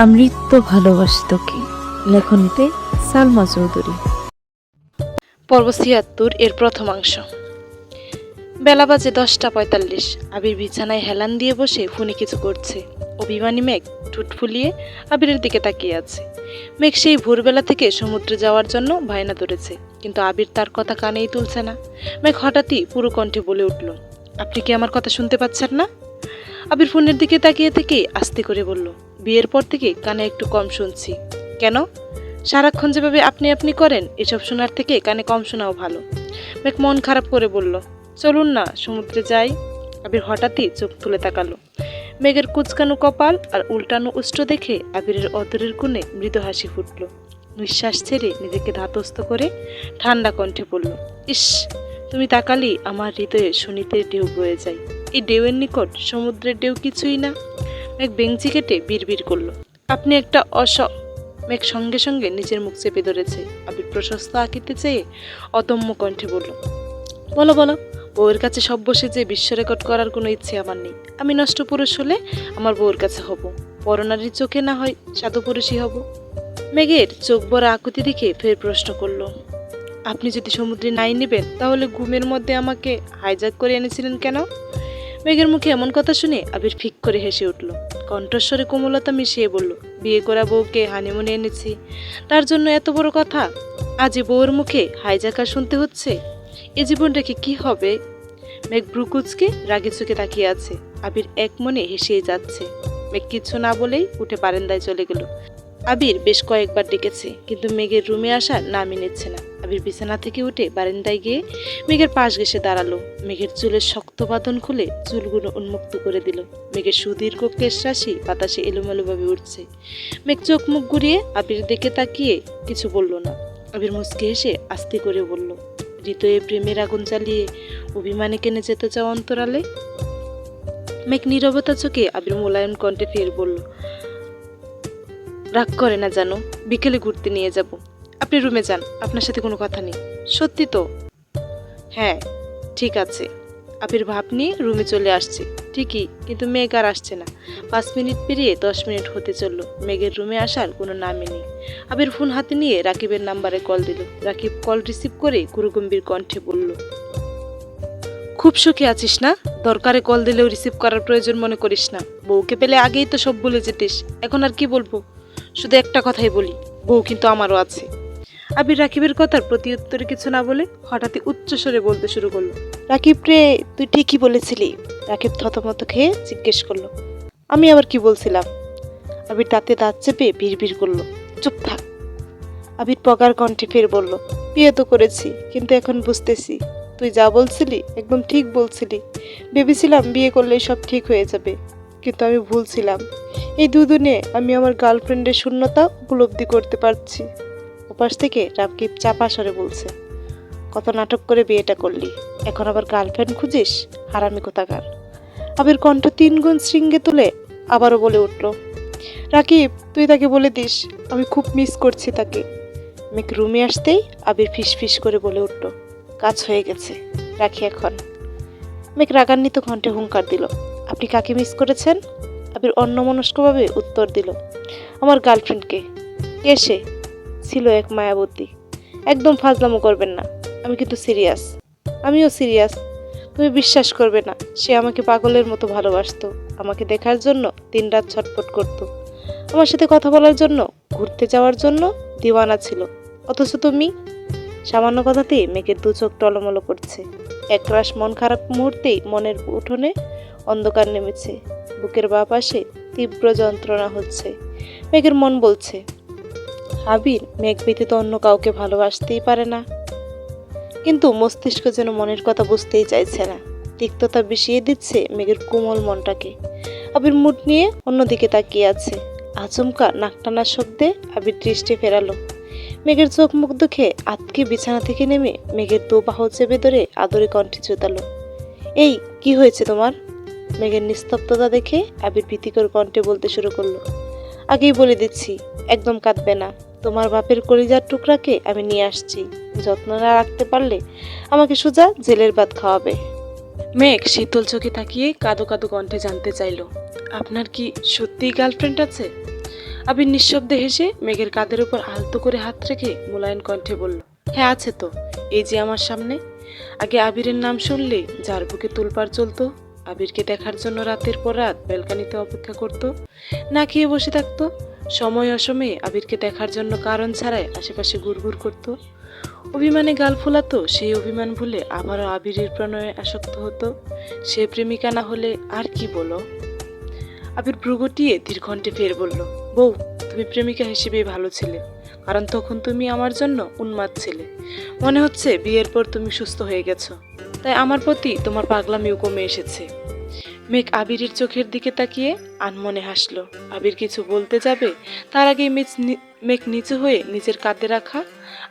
আমৃত্য ভালোবাসি তোকে। লেখনীতে সালমা চৌধুরী। পর্ব ৭৬ এর প্রথমাংশ। বেলা বাজে 10:৪৫। আবির বিছানায় হেলান দিয়ে বসে ফোনে কিছু করছে। অভিমানী মেঘ ঠোঁট ফুলিয়ে আবিরের দিকে তাকিয়ে আছে। মেঘ সেই ভোরবেলা থেকে সমুদ্রে যাওয়ার জন্য বায়না ধরেছে, কিন্তু আবির তার কথা কানেই তুলছে না। মেঘ হঠাৎই পুরো কণ্ঠে বলে উঠল, আপনি কি আমার কথা শুনতে পাচ্ছেন না? আবির ফোনের দিকে তাকিয়ে থেকে আস্তে করে বলল, বিয়ের পর থেকে কানে একটু কম শুনছি। কেন? সারাক্ষণ যেভাবে আপনি আপনি করেন, এসব শোনার থেকে কানে কম শোনাও ভালো। মেঘ মন খারাপ করে বলল, চলুন না সমুদ্রে যাই। আবির হঠাৎই চোখ তুলে তাকালো। মেঘের কুচকানো কপাল আর উল্টানো উষ্ঠ দেখে আবিরের অদরের কোণে মৃদু হাসি ফুটল। নিঃশ্বাস ছেড়ে নিজেকে ধাতস্থ করে ঠান্ডা কণ্ঠে বলল, ইস, তুমি তাকালেই আমার হৃদয়ে শনিতে ঢেউ বয়ে যায়। এই ঢেউয়ের নিকট সমুদ্রের ঢেউ কিছুই না। মেঘ বেঞ্চি কেটে বিড়বিড় করল, আপনি একটা মেঘ সঙ্গে সঙ্গে নিজের মুখ চেপে ধরেছে। আবির প্রশস্ত আঁকিতে চেয়ে অদম্য কণ্ঠে বলল, বলো বলো, বউয়ের কাছে সব বসে যে বিশ্ব রেকর্ড করার কোনো ইচ্ছে আমার নেই। আমি নষ্ট পুরুষ হলে আমার বউয়ের কাছে হব, পরনারীর চোখে না হয় সাধু পুরুষই হব। মেঘের চোখ ভরা আকুতি দেখে ফের প্রশ্ন করল, আপনি যদি সমুদ্রে নাই নেবেন, তাহলে ঘুমের মধ্যে আমাকে হাইজ্যাক করে এনেছিলেন কেন? মেঘের মুখে এমন কথা শুনে আবির ফিক করে হেসে উঠল। কণ্ঠস্বরে কোমলতা মিশিয়ে বলল, বিয়ে করা বউকে হানিমুনে এনেছি, তার জন্য এত বড় কথা? আজ বউয়ের মুখে হাইজাকার শুনতে হচ্ছে। এ জীবন রেখে কি হবে? মেঘ ব্রুকুচকে রাগে চোখে তাকিয়ে আছে। আবির এক মনে হেসেই যাচ্ছে। মেঘ কিছু না বলেই উঠে বারান্দায় চলে গেল। আবির বেশ কয়েকবার ডেকেছে, কিন্তু মেঘের রুমে আসার নামই নিচ্ছে না। আবির বিছানা থেকে উঠে বারান্দায় গিয়ে মেঘের পাশ ঘেসে দাঁড়ালো। মেঘের চুলের শক্ত বাঁধন খুলে চুলগুলো উন্মুক্ত করে দিল। মেঘের সুদীর্ঘ কেশ রাশি বাতাসে এলোমেলোভাবে উঠছে। মেঘ চোখ মুখ ঘুরিয়ে আবির দিকে তাকিয়ে কিছু বলল না। আবির মুচকে হেসে আস্তে করে বলল, হৃদয়ে প্রেমের আগুন জ্বালিয়ে অভিমানে কেনে যেতে চাও অন্তরালে? মেঘ নীরবতা চোখে আবির মোলায়েম কণ্ঠে ফের বলল, রাগ করে না জানো, বিকেলে ঘুরতে নিয়ে যাব। আপনি রুমে যান, আপনার সাথে কোনো কথা নেই। সত্যি তো? হ্যাঁ, ঠিক আছে। আবির ভাব নিয়ে রুমে চলে আসছে ঠিকই, কিন্তু মেঘ আর আসছে না। 5 মিনিট পেরিয়ে 10 মিনিট হতে চলল, মেঘের রুমে আসার কোনো নামই নেই। আবির ফোন হাতে নিয়ে রাকিবের নাম্বারে কল দিল। রাকিব কল রিসিভ করে গুরুগম্ভীর কণ্ঠে বলল, খুব সুখে আছিস না? দরকারে কল দিলেও রিসিভ করার প্রয়োজন মনে করিস না। বউকে পেলে আগেই তো সব ভুলে যেতিস, এখন আর কি বলবো? শুধু একটা কথাই বলি, বউ কিন্তু আমারও আছে। আবির রাকিবের কথার প্রতি উত্তরে কিছু না বলে হঠাৎই উচ্চস্বরে বলতে শুরু করলো, রাকিব রে, তুই ঠিকই বলেছিলি। রাকিব থতমত খেয়ে জিজ্ঞেস করলো, আমি আবার কি বলছিলাম? আবির দাঁতে দাঁত চেপে বিড়বিড় করলো, চুপ থাক। আবির পগার কণ্ঠে ফের বলল, বিয়ে তো করেছি, কিন্তু এখন বুঝতেছি তুই যা বলছিলি একদম ঠিক বলছিলি। ভেবেছিলাম বিয়ে করলেই সব ঠিক হয়ে যাবে, কিন্তু আমি ভুলছিলাম। এই দুদিনে আমি আমার গার্লফ্রেন্ডের শূন্যতা উপলব্ধি করতে পারছি। ওপাশ থেকে রাকিব চাপা স্বরে বলছে, কত নাটক করে বিয়েটা করলি, এখন আবার গার্লফ্রেন্ড খুঁজিস? হারামি কোথাকার। আবির কণ্ঠ 3 গুণ শৃঙ্গে তুলে আবারও বলে উঠল, রাকিব, তুই তাকে বলে দিস আমি খুব মিস করছি তাকে। মেঘ রুমে আসতেই আবির ফিস ফিস করে বলে উঠল, কাজ হয়ে গেছে, রাখি এখন। মেঘ রাগান্বিত কণ্ঠে হুঙ্কার দিল, আপনি কাকে মিস করেছেন? আবির অন্যমনস্কভাবে উত্তর দিল, আমার গার্লফ্রেন্ডকে। কে সে? ছিল এক মায়াবতী। একদম ফাজলামো করবেন না, আমি কিন্তু সিরিয়াস। আমিও সিরিয়াস। তুমি বিশ্বাস করবে না, সে আমাকে পাগলের মতো ভালোবাসতো। আমাকে দেখার জন্য দিনরাত ছটফট করত, আমার সাথে কথা বলার জন্য, ঘুরতে যাওয়ার জন্য দিওয়ানা ছিল। অথচ তুমি? সামান্য কথাতেই মেঘের 2 চোখ টলমলো করছে। একরাশ মন খারাপ মুহূর্তেই মনের উঠোনে অন্ধকার নেমেছে। বুকের বাঁ পাশে তীব্র যন্ত্রণা হচ্ছে। মেঘের মন বলছে, আবির মেঘ ব্যতীত অন্য কাউকে ভালোবাসতেই পারে না। কিন্তু মস্তিষ্ক যেন মনের কথা বুঝতেই চাইছে না। তিক্ততা বিষিয়ে দিচ্ছে মেঘের কোমল মনটাকে। আবির মুড নিয়ে অন্যদিকে তাকিয়ে আছে। আচমকা নাকটানার শব্দে আবির দৃষ্টি ফেরালো। মেঘের চোখ মুখ দেখে আতকে বিছানা থেকে নেমে মেঘের 2 বাহু চেপে ধরে আদরে কণ্ঠে চুতালো, এই কি হয়েছে তোমার? মেঘের নিস্তব্ধতা দেখে আবির ভীতিকর কণ্ঠে বলতে শুরু করলো, আগেই বলে দিচ্ছি, একদম কাঁদবে না। তোমার বাপের কলিজার টুকরাকে আমি নিয়ে আসছি। যত্ন না রাখতে পারলে আমাকে সোজা জেলের ভাত খাওয়াবে। মেঘ শীতল চোখে তাকিয়ে কাঁদো কাঁদো কণ্ঠে জানতে চাইল, আপনার কি সত্যিই গার্লফ্রেন্ড আছে? আবির নিঃশব্দে হেসে মেঘের কাঁধের উপর আলতো করে হাত রেখে মোলায়েম কণ্ঠে বলল, হ্যাঁ আছে তো, এই যে আমার সামনে। আগে আবিরের নাম শুনলে যার বুকে তোলপাড় চলতো, আবিরকে দেখার জন্য রাতের পর রাত ব্যালকানিতে অপেক্ষা করত, না খেয়ে বসে থাকতো, সময় অসময়ে আবিরকে দেখার জন্য কারণ ছাড়াই আশেপাশে ঘুরঘুর করত, অভিমানে গাল ফোলাতো, সেই অভিমান ভুলে আবারও আবিরের প্রণয়ে আসক্ত হতো। সে প্রেমিকা না হলে আর কি বলো। আবির ভ্রু গুটিয়ে দীর্ঘণ্ঠে ফের বলল, বউ, তুমি প্রেমিকা হিসেবেই ভালো ছিলে, কারণ তখন তুমি আমার জন্য উন্মাদ ছিলে। মনে হচ্ছে বিয়ের পর তুমি সুস্থ হয়ে গেছো, তাই আমার প্রতি তোমার পাগলামিও কমে এসেছে। মেঘ আবিরের চোখের দিকে তাকিয়ে আনমনে হাসলো। আবির কিছু বলতে যাবে, তার আগেই মেঘ নিচু হয়ে নিজের কাঁধে রাখা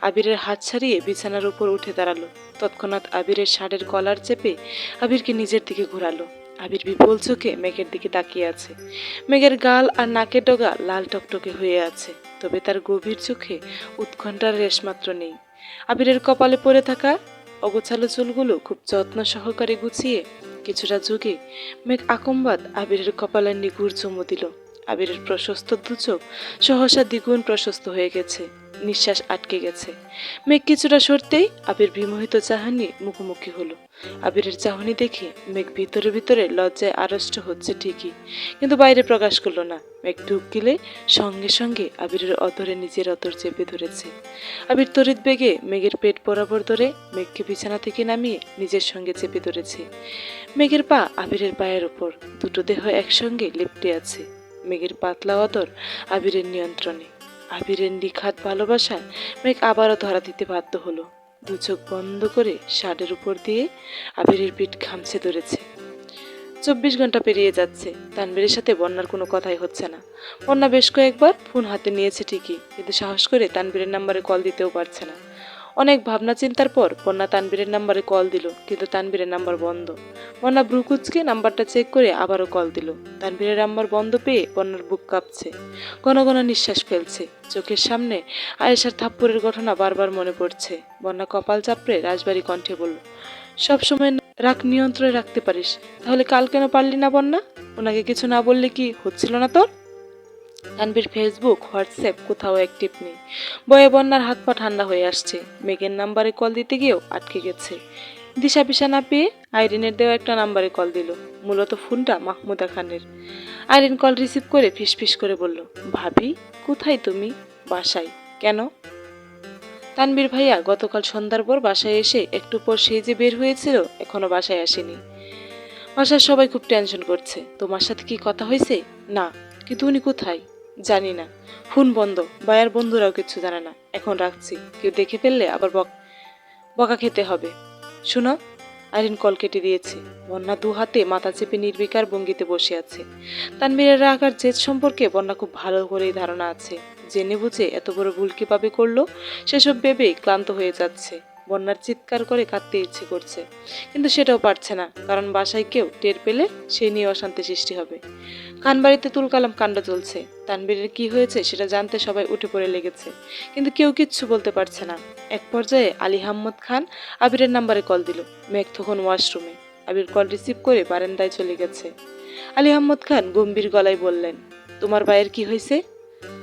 আবিরের হাত ছাড়িয়ে বিছানার উপর উঠে দাঁড়ালো। তৎক্ষণাৎ আবিরের শাড়ির কলার চেপে আবিরকে নিজের দিকে ঘোরালো। আবির বিপুল চোখে মেঘের দিকে তাকিয়ে আছে। মেঘের গাল আর নাকের ডগা লাল টকটকে হয়ে আছে, তবে তার গভীর চোখে উৎকণ্ঠার রেশমাত্র নেই। আবিরের কপালে পড়ে থাকা অগোছালো চুলগুলো খুব যত্ন সহকারে গুছিয়ে কিছুটা যুগে মেঘ আকম্বাদ আবিরের কপালে নিগুড় চুমু দিল। আবিরের প্রশস্ত দুচোখ সহসা দ্বিগুণ প্রশস্ত হয়ে গেছে, নিঃশ্বাস আটকে গেছে। মেঘ কিছুটা সরতেই আবির বিমোহিত চাহনি মুখোমুখি হলো। আবিরের চাহনি দেখে মেঘ ভিতরে ভিতরে লজ্জায় আড়ষ্ট হচ্ছে ঠিকই, কিন্তু বাইরে প্রকাশ করলো না। মেঘ ঢুক গেলে সঙ্গে সঙ্গে আবিরের অধরে নিজের অতর চেপে ধরেছে। আবির তড়িৎ বেগে মেঘের পেট বরাবর ধরে মেঘকে বিছানা থেকে নামিয়ে নিজের সঙ্গে চেপে ধরেছে। মেঘের পা আবিরের পায়ের ওপর, দুটো দেহ একসঙ্গে লেপ্টে আছে। মেঘের পাতলা অদর আবিরের নিয়ন্ত্রণে। আবিরের নিখাত ভালোবাসায় মেঘ আবারও ধরা দিতে বাধ্য হলো। দু চোখ বন্ধ করে শার্টের উপর দিয়ে আবিরের পিঠ খামছে ধরেছে। 24 ঘন্টা পেরিয়ে যাচ্ছে, তানবীরের সাথে বন্যার কোনো কথাই হচ্ছে না। বন্যা বেশ কয়েকবার ফোন হাতে নিয়েছে ঠিকই, কিন্তু সাহস করে তানবীরের নাম্বারে কল দিতেও পারছে না। অনেক ভাবনা চিন্তার পর বন্যা তানবীরের নাম্বারে কল দিল, কিন্তু তানবীরের নাম্বার বন্ধ। বন্যা ব্রুকুচকে নাম্বারটা চেক করে আবারও কল দিল। তানবীরের নাম্বার বন্ধ পেয়ে বন্যার বুক কাঁপছে, ঘন ঘন নিঃশ্বাস ফেলছে। চোখের সামনে আয়েশার থাপ্পড়ের ঘটনা বারবার মনে পড়ছে। বন্যা কপাল চাপড়ে রাজবাড়ি কণ্ঠে বলল, সব সময় রাগ নিয়ন্ত্রণে রাখতে পারিস, তাহলে কাল কেন পারলি না বন্যা? ওনাকে কিছু না বললে কি হচ্ছিল না তোর? তানবীর ফেসবুক হোয়াটসঅ্যাপ কোথাও অ্যাক্টিভ নেই। বয়ে বন্যার হাত পা ঠান্ডা হয়ে আসছে। মেঘের নাম্বারে কল দিতে গিয়েও আটকে গেছে। দিশা পিসা না পেয়ে আইরিনের দেওয়া একটা নাম্বারে কল দিল, মূলত ফোনটা মাহমুদা খানের। আইরিন কল রিসিভ করে ফিসফিস করে বলল, ভাবি কোথায় তুমি? বাসায়। কেন? তানবীর ভাইয়া গতকাল সন্ধ্যার পর বাসায় এসে একটু পর সেই যে বের হয়েছিল, এখনো বাসায় আসেনি। বাসার সবাই খুব টেনশন করছে। তোমার সাথে কি কথা হয়েছে? না। কিন্তু উনি কোথায়? জানি না, ফোন বন্ধ, ভাইয়ার বন্ধুরাও কিছু জানে না। এখন রাখছি, কেউ দেখে ফেললে আবার বকা খেতে হবে। শুনো। আইরিন কল কেটে দিয়েছে। বন্যা দু হাতে মাথা চেপে নির্বিকার ভঙ্গিতে বসে আছে। তানবীরের রাগ আর জেদ সম্পর্কে বন্যা খুব ভালো করেই ধারণা আছে। জেনে বুঝে এত বড় ভুল কিভাবে করলো সেসব ভেবেই ক্লান্ত হয়ে যাচ্ছে। বন্যার চিৎকার করে কাঁদতে ইচ্ছে করছে, কিন্তু সেটাও পারছে না, কারণ বাসায় কেউ টের পেলে সে নিয়ে অশান্তি সৃষ্টি হবে। খানবাড়িতে তুলকালাম কাণ্ড চলছে। তানবীরের কি হয়েছে সেটা জানতে সবাই উঠে পড়ে লেগেছে, কিন্তু কেউ কিচ্ছু বলতে পারছে না। এক পর্যায়ে আলী আহমদ খান আবিরের নাম্বারে কল দিল। মেঘ তখন ওয়াশরুমে। আবির কল রিসিভ করে বারান্দায় চলে গেছে। আলী আহমদ খান গম্ভীর গলায় বললেন, তোমার ভাইয়ের কি হয়েছে?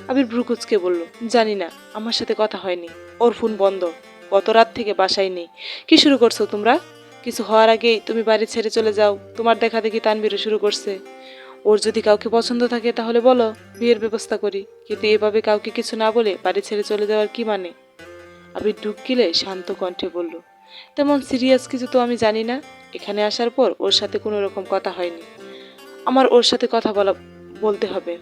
আবির ভ্রুকুচকে বলল, জানি না, আমার সাথে কথা হয়নি, ওর ফোন বন্ধ, গত রাত থেকে বাসায় নেই। কি শুরু করছো তোমরা? কিছু হওয়ার আগেই তুমি বাড়ি ছেড়ে চলে যাও। তোমার দেখা দেখি তানবীরও শুরু করছে। ওর যদি কাউকে পছন্দ থাকে তাহলে বলো, বিয়ের ব্যবস্থা করি, কিন্তু এভাবে কাউকে কিছু না বলে বাড়ি ছেড়ে চলে যাওয়ার কি মানে? আবির ঢুক গিলে শান্ত কণ্ঠে বলল, তেমন সিরিয়াস কিছু তো আমি জানি না। এখানে আসার পর ওর সাথে কোনো রকম কথা হয়নি। আমার ওর সাথে কথা বলতে হবে।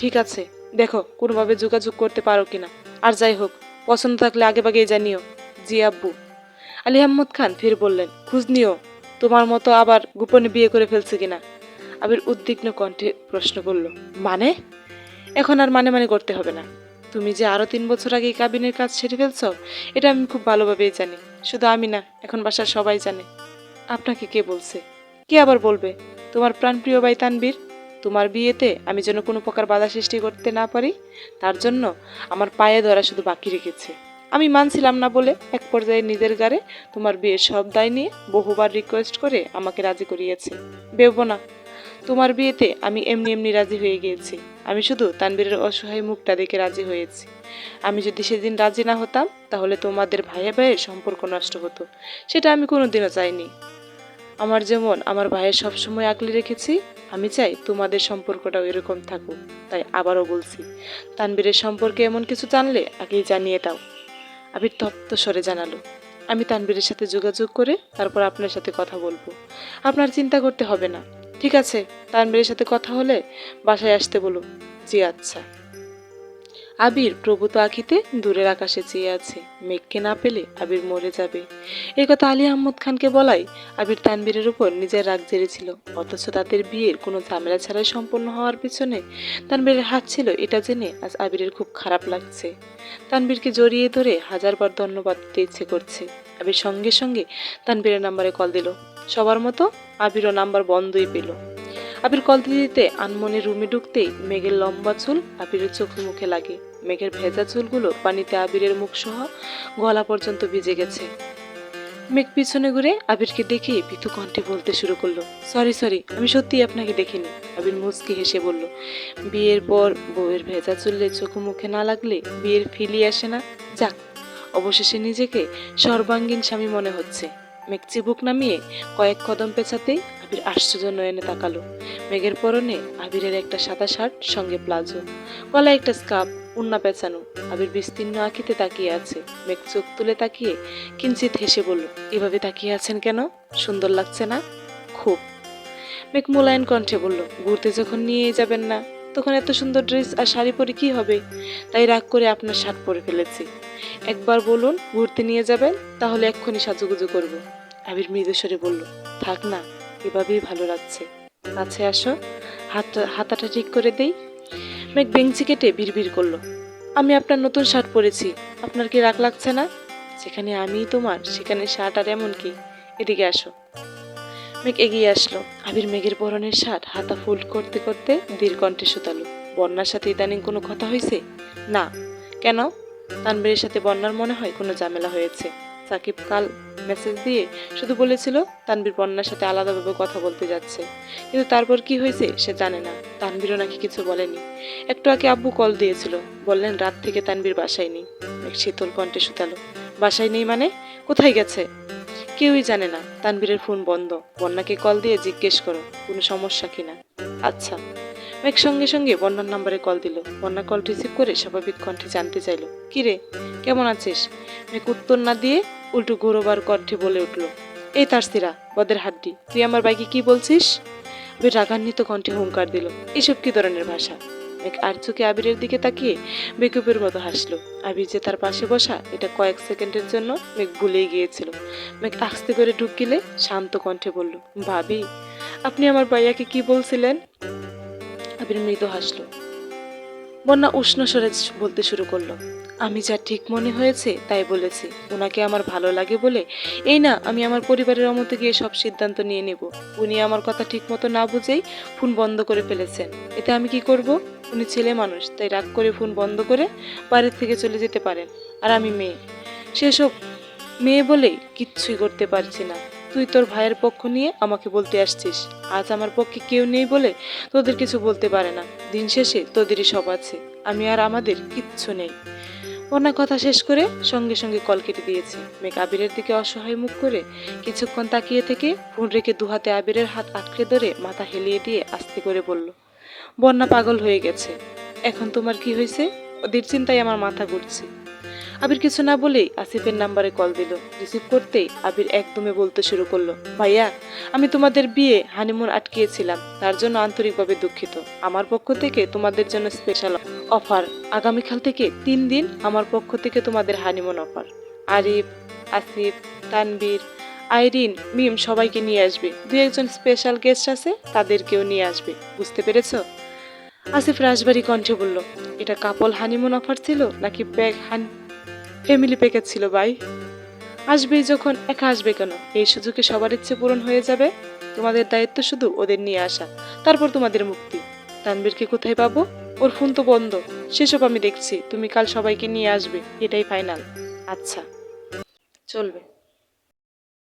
ঠিক আছে, দেখো কোনোভাবে যোগাযোগ করতে পারো কিনা। আর যাই হোক, পছন্দ থাকলে আগে ভাগেই জানিও। জি আব্বু। আলী আহমদ খান ফির বললেন, খোঁজ নিও, তোমার মতো আবার গোপনে বিয়ে করে ফেলছে কিনা। আবির উদ্বিগ্ন কণ্ঠে প্রশ্ন করল, মানে? এখন আর মানে করতে হবে না। তুমি যে আরো 3 বছর আগে কাবিনের কাজ সেরে ফেলছ, এটা আমি খুব ভালোভাবেই জানি। শুধু আমি না, এখন বাসার সবাই জানে। আপনাকে কে বলছে? কে আবার বলবে? তোমার প্রাণপ্রিয় ভাই তানবীর। তোমার বিয়েতে আমি যেন কোনো প্রকার বাধা সৃষ্টি করতে না পারি, তার জন্য আমার পায়ে ধরা শুধু বাকি রেখেছে। আমি মানছিলাম না বলে এক পর্যায়ে নিজের গাড়ে তোমার বিয়ের সব দায় নিয়ে বহুবার রিকোয়েস্ট করে আমাকে রাজি করিয়েছে। ভেবো না তোমার বিয়েতে আমি এমনি এমনি রাজি হয়ে গিয়েছি। আমি শুধু তানবীরের অসহায় মুখটা দেখে রাজি হয়েছি। আমি যদি সেদিন রাজি না হতাম তাহলে তোমাদের ভাইয়ে ভাইয়ের সম্পর্ক নষ্ট হতো, সেটা আমি কোনোদিনও চাইনি। আমার যেমন আমার ভাইয়ের সবসময় আগলে রেখেছি, আমি চাই তোমাদের সম্পর্কটাও এরকম থাকুক। তাই আবারও বলছি, তানবীরের সম্পর্কে এমন কিছু জানলে আগেই জানিয়ে দাও। আবির তপ্ত স্বরে জানালো, আমি তানবীরের সাথে যোগাযোগ করে তারপর আপনার সাথে কথা বলবো। আপনার চিন্তা করতে হবে না। ঠিক আছে, তানবীরের সাথে কথা হলে বাসায় আসতে বলো। জি আচ্ছা। আবির প্রভূত আঁখিতে দূরের আকাশে চেয়ে আছে। মেঘকে না পেলে আবির মরে যাবে। এই কথা আলী আহমদ খানকে বলাই আবির তানবীরের উপর নিজের রাগ জেরেছিল। অথচ তাদের বিয়ের কোনো ঝামেলা ছাড়াই সম্পন্ন হওয়ার পিছনে তানবীরের হাত ছিল, এটা জেনে আজ আবিরের খুব খারাপ লাগছে। তানবীরকে জড়িয়ে ধরে হাজারবার ধন্যবাদ দিতে ইচ্ছে করছে। আবির সঙ্গে সঙ্গে তানবীরের নাম্বারে কল দিল। সবার মতো আবিরও নাম্বার বন্ধই পেল। আবির কল দিতে দিতে আনমনে রুমে ঢুকতেই মেঘের লম্বা চুল আবিরের চোখে মুখে লাগে। মেঘের ভেজা চুলগুলো পানিতে আবিরের মুখ সহ গলা পর্যন্ত ভিজে গেছে। মেঘ পিছনে ঘুরে আবিরকে দেখে ভীতু কণ্ঠে বলতে শুরু করলো, সরি, আমি সত্যিই আপনাকে দেখিনি। আবির মুচকি হেসে বলল, বিয়ের পর বউয়ের ভেজা চুললে চোখে মুখে না লাগলে বিয়ের ফিলি আসে না। যাক, অবশেষে নিজেকে সর্বাঙ্গীন স্বামী মনে হচ্ছে। মেঘ চিবুক নামিয়ে কয়েক কদম পেছাতেই আবির আশ্চর্য নয়নে তাকালো। মেঘের পরনে আবিরের একটা সাদা শার্ট, সঙ্গে প্লাজো, গলায় একটা স্কার্ফ, উন্না পেঁচানো। আবির বিস্তীর্ণ আঁখিতে তাকিয়ে আছে। মেঘ চোখ তুলে তাকিয়ে কিঞ্চিত হেসে বলল, এভাবে তাকিয়ে আছেন কেন? সুন্দর লাগছে না? খুব। মেঘ মোলায়েন কণ্ঠে বলল, ঘুরতে যখন নিয়ে যাবেন না তখন এত সুন্দর ড্রেস আর শাড়ি পরে কি হবে? তাই রাগ করে আপনার শার্ট পরে ফেলেছি। একবার বলুন ঘুরতে নিয়ে যাবেন, তাহলে এক্ষুনি সাজুগুজু করব। আবির মৃদুস্বরে বলল, থাক না, এভাবেই ভালো লাগছে। কাছে আসো, হাতাটা ঠিক করে দেই। মেঘ বেঞ্চি কেটে বিড়বিড় করলো, আমি আপনার নতুন শার্ট পরেছি, আপনার কি রাগ লাগছে না? যেখানে আমিই তোমার সেখানে শার্ট আর এমন কি? এদিকে আসো। মেঘ এগিয়ে আসলো। আবির মেঘের পরনের শার্ট হাতা ফোল্ড করতে করতে ধীর কণ্ঠে শুধালো, বন্যার সাথে ইদানিং কোনো কথা হয়েছে? না। কেন? তানবীরের সাথে বন্যার মনে হয় কোনো ঝামেলা হয়েছে। সাকিব কাল মেসেজ দিয়ে শুধু বলেছিল তানবীর বন্যার সাথে আলাদাভাবে কথা বলতে যাচ্ছে, কিন্তু তারপর কি হয়েছে সে জানে না। তানবীরও নাকি কিছু বলেনি। একটু আগে আব্বু কল দিয়েছিল, বললেন রাত থেকে তানবীর বাসায় নেই। এক শীতল কণ্ঠে শুধালো, বাসায় নেই মানে? কোথায় গেছে? কেউই জানে না। তানবীরের ফোন বন্ধ। বন্যাকে কল দিয়ে জিজ্ঞেস করো কোনো সমস্যা কিনা। আচ্ছা। মেঘ সঙ্গে সঙ্গে বন্যার নাম্বারে কল দিল। বন্যা কল রিসিভ করে স্বাভাবিক কণ্ঠে জানতে চাইল, কিরে কেমন আছিস? মেঘ উত্তর না দিয়ে উল্টো গৌরবার কণ্ঠে বলে উঠল, এই তারসিরা বদের হাড্ডি, তুই আমার বাইকে কি বলছিস? আবির রাগান্বিত কণ্ঠে হুঙ্কার দিল, এসব কি ধরনের ভাষা? মেঘ আর চোখে আবিরের দিকে তাকিয়ে বেকুবের মতো হাসলো। আবির যে তার পাশে বসা এটা কয়েক সেকেন্ডের জন্য মেঘ ভুলেই গিয়েছিল। মেঘ আস্তে করে ঢুকিলে শান্ত কণ্ঠে বলল, ভাবি আপনি আমার ভাইয়াকে কি বলছিলেন? আবির মৃদু হাসলো। বন্যা উষ্ণ স্বরে বলতে শুরু করলো, আমি যা ঠিক মনে হয়েছে তাই বলেছি। ওনাকে আমার ভালো লাগে বলে এই না আমি আমার পরিবারের অমতে গিয়ে সব সিদ্ধান্ত নিয়ে নেব। উনি আমার কথা ঠিক মতো না বুঝেই ফোন বন্ধ করে ফেলেছেন। এতে আমি কি করব? উনি ছেলে মানুষ, তাই রাগ করে ফোন বন্ধ করে বাড়ির থেকে চলে যেতে পারেন। আর আমি মেয়ে, সেসব মেয়ে বলেই কিচ্ছুই করতে পারছি না। তুই তোর ভাইয়ের পক্ষ নিয়ে আমাকে বলতে আসছিস। আজ আমার পক্ষে কেউ নেই বলে তোদের কিছু বলতে পারে না। দিন শেষে তোদেরই সব আছে, আমি আর আমাদের কিচ্ছু নেই। বন্যা কথা শেষ করে সঙ্গে সঙ্গে কল কেটে দিয়েছে। মেঘ আবিরের দিকে অসহায় মুখ করে কিছুক্ষণ তাকিয়ে থেকে ফোন রেখে দুহাতে আবিরের হাত আঁকড়ে ধরে মাথা হেলিয়ে দিয়ে আস্তে করে বলল, বন্যা পাগল হয়ে গেছে। এখন তোমার কি হয়েছে? ওদের চিন্তায় আমার মাথা ঘুরছে। আবির কিছু না বলেই আসিফের নাম্বারে কল দিল। রিসিভ করতেই আবির একদমে বলতে শুরু করলো, ভাইয়া আমি তোমাদের বিয়ে হানিমুন আটকিয়েছিলাম, তার জন্য আন্তরিকভাবে দুঃখিত। আমার পক্ষ থেকে তোমাদের জন্য স্পেশাল অফার, আগামীকাল থেকে 3 দিন আমার পক্ষ থেকে তোমাদের হানিমুন অফার। আরিফ, আসিফ, তানবীর, আইরিন, মিম সবাইকে নিয়ে আসবে। 2-1 স্পেশাল গেস্ট আছে, তাদেরকেও নিয়ে আসবে। বুঝতে পেরেছ? আসিফ রাজবাড়ি কণ্ঠে বলল, এটা কাপল হানিমুন অফার ছিল নাকি ফ্যামিলি প্যাকেজ ছিল ভাই? আসবেই যখন একা আসবে কেন? এই সুযোগে সবার ইচ্ছে পূরণ হয়ে যাবে। তোমাদের দায়িত্ব শুধু ওদের নিয়ে আসা, তারপর তোমাদের মুক্তি। তানবীরকে কোথায় পাবো? ওর ফোন তো বন্ধ। সেসব আমি দেখছি, তুমি কাল সবাইকে নিয়ে আসবে, এটাই ফাইনাল। আচ্ছা, চলবে।